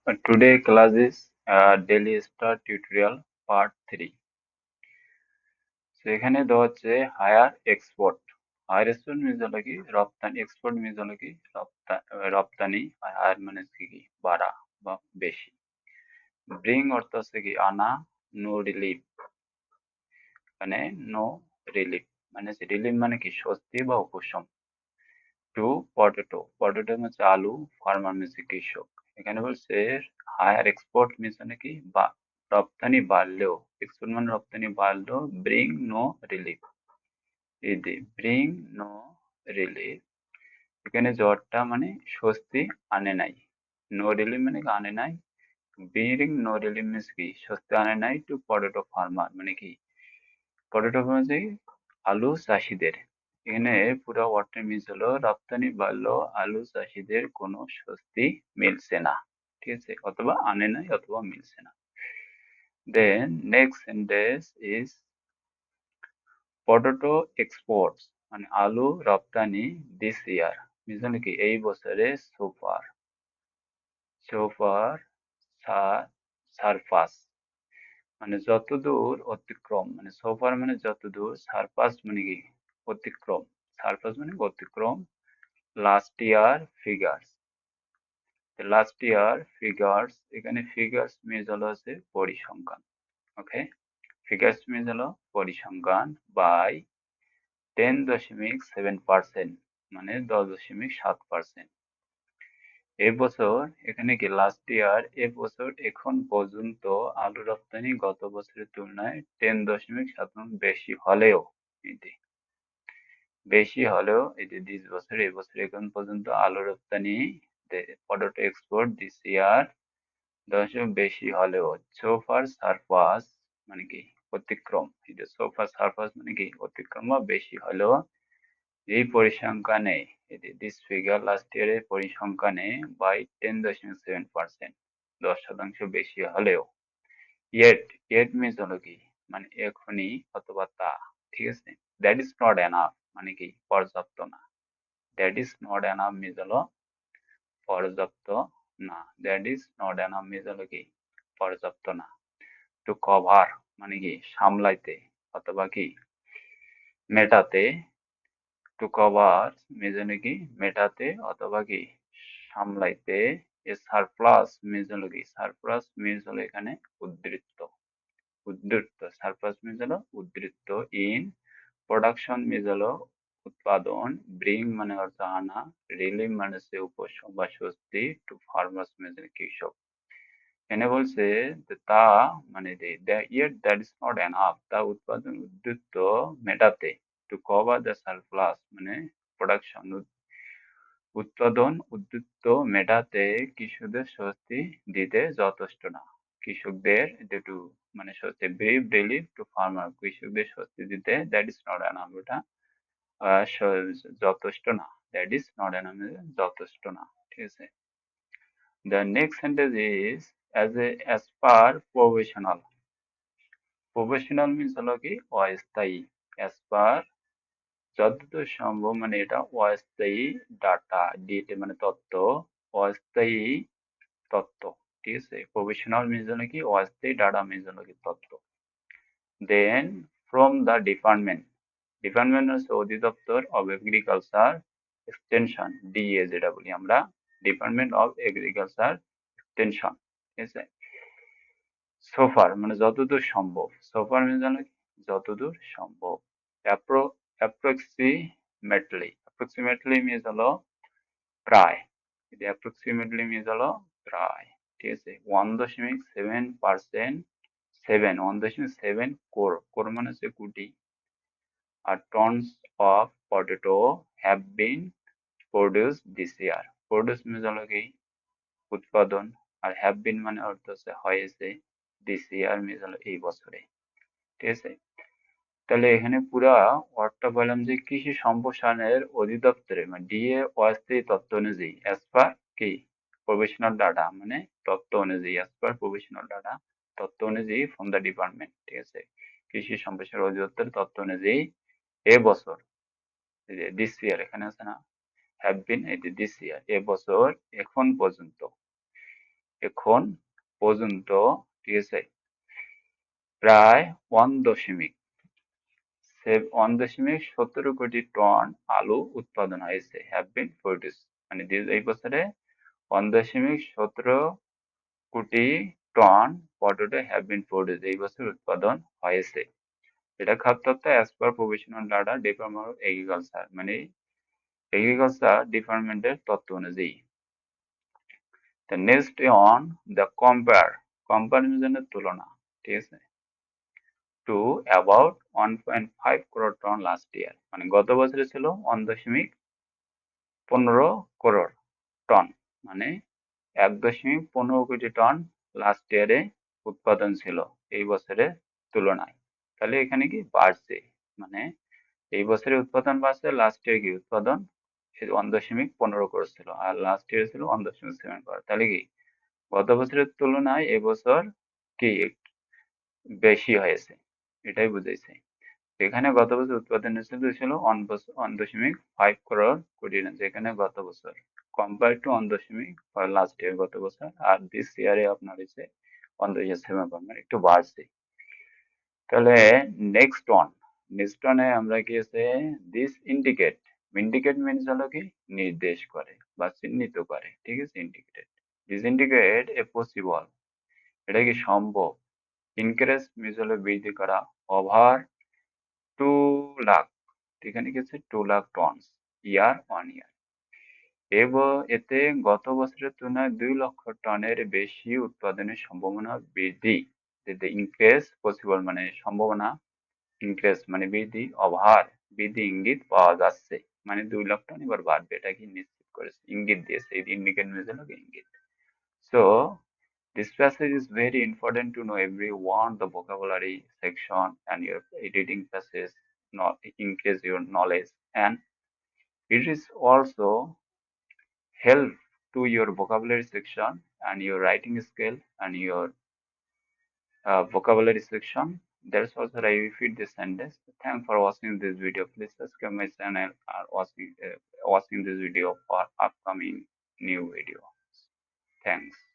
Today class is Daily Star Tutorial Part 3. So এখানে দেওয়া হচ্ছে হায়ার এক্সপোর্ট মিনস হলো কি রপ্তানি, এক্সপোর্ট মিনস হলো কি রপ্তানি, আর হায়ার মানে হচ্ছে কি বাড়া বা বেশি। ব্রিং অর্থ হচ্ছে কি আনা, নো রিলিফ মানে নো রিলিফ মানে রিলিফ মানে কি স্বস্তি বা উপশম। টু পটেটো, পটেটো হচ্ছে আলু, ফার্মার মিনস কৃষক। এখানে বলছে হায়ার এক্সপোর্ট মিনস মানে কি বা রপ্তানি বাড়লেও, এক্সপোর্ট মানে রপ্তানি বাড়লেও, ব্রিং নো রিলিফ, এই যে ব্রিং নো রিলিফ, এখানে জ্বরটা মানে স্বস্তি আনে নাই, নো রিলিফ মানে কি আনে নাই, ব্রিং নো রিলিফ মিনস কি স্বস্তি আনে নাই টু পটেটো ফার্মার মানে কি পটেটো মানে আলু চাষিদের। এখানে পুরো ওয়ার্ডটার মিনস হলো রপ্তানি বাড়লো, আলু চাষিদের কোনো স্বস্তি মিলছে না, ঠিক আছে, অথবা আনে নাই অথবা মিলছে না। Then next sentence is potato exports মানে আলু রপ্তানি দিস ইয়ার মিনস মানে কি এই বছরে সোফার, সোফার সারপাস মানে যতদূর অতিক্রম, মানে সোফার মানে যতদূর, সারপাস মানে কি অতিক্রম, সারপাস মানে অতিক্রম, last year figures, last year figures, এখানে ফিগার্স মিনস হলো হচ্ছে পরিসংখ্যান, ওকে, ফিগার্স মিনস হলো পরিসংখ্যান বাই 10.7% মানে 10.7%। এবছর এখানে কি লাস্ট ইয়ার, এবছর এখন পর্যন্ত আলু রপ্তানি গত বছরের তুলনায় 10.7 বেশি হলেও, এটি বেশি হলেও এই যে দিস বছর, এবছর এখন পর্যন্ত আলু রপ্তানি পটেটো এক্সপোর্ট দিস ইয়ার বেশি হলেও, সোফার সারপাস মানে কি অতিক্রম, এই যে সোফার সারপাস মানে কি অতিক্রম বা বেশি হলেও, এই পরিসংখ্যানে দিস ফিগার লাস্ট ইয়ারের পরিসংখ্যানে বাই 10.7%, 10% বেশি হলেও, ইয়েট, ইয়েট মিনস হলো কি মানে এখনই অথবা তা, ঠিক আছে, দ্যাট ইজ নট এনাফ মানে কি পর্যাপ্ত না, that is not enough means হলো পর্যাপ্ত না, that is not enough means হলো কি পর্যাপ্ত না। টু কভার মানে কি সামলাইতে অথবা কি মেটাতে, টু কভার মিনস কি মেটাতে অথবা কি সামলাইতে, এ সারপ্লাস মিনস হলো কি সারপ্লাস মিনস হলো এখানে উদ্বৃত্ত, উদ্বৃত্ত, সারপ্লাস মিনস হলো উদ্বৃত্ত, ইন প্রোডাকশন মিনস হলো উৎপাদন, ব্রিং মানে হচ্ছে আনা, রিলিভ মানে হচ্ছে উপশম বা স্বস্তি, টু ফার্মার্স মানে কৃষক। এখানে বলছে যে তা মানে yet that is not enough, তা উৎপাদন উদ্বৃত্ত মেটাতে, টু কভার দ্য সারপ্লাস মানে প্রোডাকশন উৎপাদন উদ্বৃত্ত মেটাতে কৃষকদের স্বস্তি দিতে যথেষ্ট না, কৃষকদের যেটু মানে স্বস্তি ব্রিফ রিলিফ টু ফার্মার, কৃষকদের স্বস্তি দিতে দ্যাট ইজ নট এনাফ, ওটা যথেষ্ট না, দ্যাট ইজ নট এনাফ যথেষ্ট না, ঠিক আছে। The next sentence is as per provisional. Provisional means হলো কি অস্থায়ী, as per যতদূর সম্ভব মানে এটা অস্থায়ী ডাটা, ডিটে মানে তথ্য, অস্থায়ী তথ্য, ঠিক আছে। প্রভিশনাল মিনস হলো কি অস্থায়ী, ডাটা মিনস হলো কি তথ্য। দেন ফ্রম দ্য ডিপার্টমেন্ট, ডিপার্টমেন্ট হচ্ছে অধিদপ্তর অব এগ্রিকালচার এক্সটেনশন, ডিএ যেটা বলি আমরা, ডিপার্টমেন্ট অফ এগ্রিকালচার এক্সটেনশন, ঠিক আছে। সোফার মানে যতদূর সম্ভব, সোফার মানে জানো কি? যতদূর সম্ভব। অ্যাপ্রক্সিমেটলি, অ্যাপ্রক্সিমেটলি মিনস হলো প্রায়, এটা অ্যাপ্রক্সিমেটলি মিনস হলো প্রায়, ঠিক আছে। 1.7%, 1.7 কোর, কোর মানে হচ্ছে কোটি, আর tons of potato have been produce this year, produce means হলো কি উৎপাদন, আর হ্যাভ বিন মানে অর্থ হচ্ছে হয়েছে, দিস ইয়ার মিনস হলো এই বছরে, ঠিক আছে। তাহলে এখানে পুরা ওয়ার্ডটা বললাম যে কৃষি সম্প্রসারণের অধিদপ্তরে মানে ডিএ অস্থায়ী তথ্য অনুযায়ী, অ্যাজ পার কি প্রভিশনাল ডাটা মানে তথ্য অনুযায়ী, অ্যাজ পার প্রভিশনাল ডাটা তথ্য অনুযায়ী ফ্রম দ্য ডিপার্টমেন্ট, ঠিক আছে, কৃষি সম্প্রসারণ অধিদপ্তরের তথ্য অনুযায়ী এবছর, দিস ইয়ার এখানে আছে না, হ্যাভ বিন, এই যে দিস ইয়ার এবছর এখন পর্যন্ত, এখন পর্যন্ত, ঠিক আছে, প্রায় 1.17 কোটি টন আলু উৎপাদন হয়েছে, হ্যাভ বিন প্রডিউস, মানে এই বছরে 1.17 কোটি ton potato have been produce, এই বছর উৎপাদন হয়েছে। এটা খাদ্য তথ্য as per provisional data department of agriculture, মানে এগ্রিকালচার ডিপার্টমেন্টের তথ্য অনুযায়ী। The next on the কম্পারিজনের তুলনা, ঠিক আছে, to about 1.5 crore ton last year, মানে গত বছরে ছিল 1.15 crore টন, মানে 1.15 কোটি টন লাস্ট ইয়ারে উৎপাদন ছিল এই বছরের তুলনায়। তাহলে এখানে কি বাড়ছে, মানে এই বছরে উৎপাদন বাড়ছে, লাস্ট ইয়ার কি উৎপাদন 1.15 crore ছিল, আর লাস্ট ইয়ার ছিল 1.7 crore। তাহলে কি গত বছরের তুলনায় এবছর কি বেশি হয়েছে, এটাই বুঝাইছে। এখানে গত বছর উৎপাদন ছিল 1.5 crore কোটি টন, যেখানে গত বছর কম্পেয়ার টু 1 দশমিক লাস্ট ইয়ার গত বছর, আর দিস ইয়ারে আপনার হচ্ছে 1.7, মানে একটু বাড়ছে। তাহলে নেক্সট ওয়ানে আমরা কি আছে, দিস ইন্ডিকেট মিনস হলো কি নির্দেশ করে বা চিহ্নিত করে, ঠিক আছে, দিস ইন্ডিকেট এ পসিবল, এটা কি সম্ভব, ইনক্রিজ মিনস হলো বৃদ্ধি করা, ওভার 2 লাখ, এখানে কি আছে 2 লাখ টন ইয়ার। এতে গত বছরের তুলনায় 2 লক্ষ টনের বেশি উৎপাদনের সম্ভাবনা বৃদ্ধি, ইনক্রিজ পসিবল মানে সম্ভাবনা, ইনক্রিজ মানে বৃদ্ধি, ওভার বৃদ্ধি ইঙ্গিত পাওয়া যাচ্ছে, মানে 2 লাখ টন এবার বাড়বে, এটা কি নিশ্চিত করেছে, ইঙ্গিত দিয়েছে, এই ইন্ডিকেট মিনস হলো ইঙ্গিত। So this passage is very important to know everyone the vocabulary section and your editing passage not increase your knowledge, and it is also help to your vocabulary section and your writing skill and your vocabulary section. That's also I repeat this sentence. Thanks for watching this video. Please subscribe my channel or watching this video for upcoming new video. Thanks.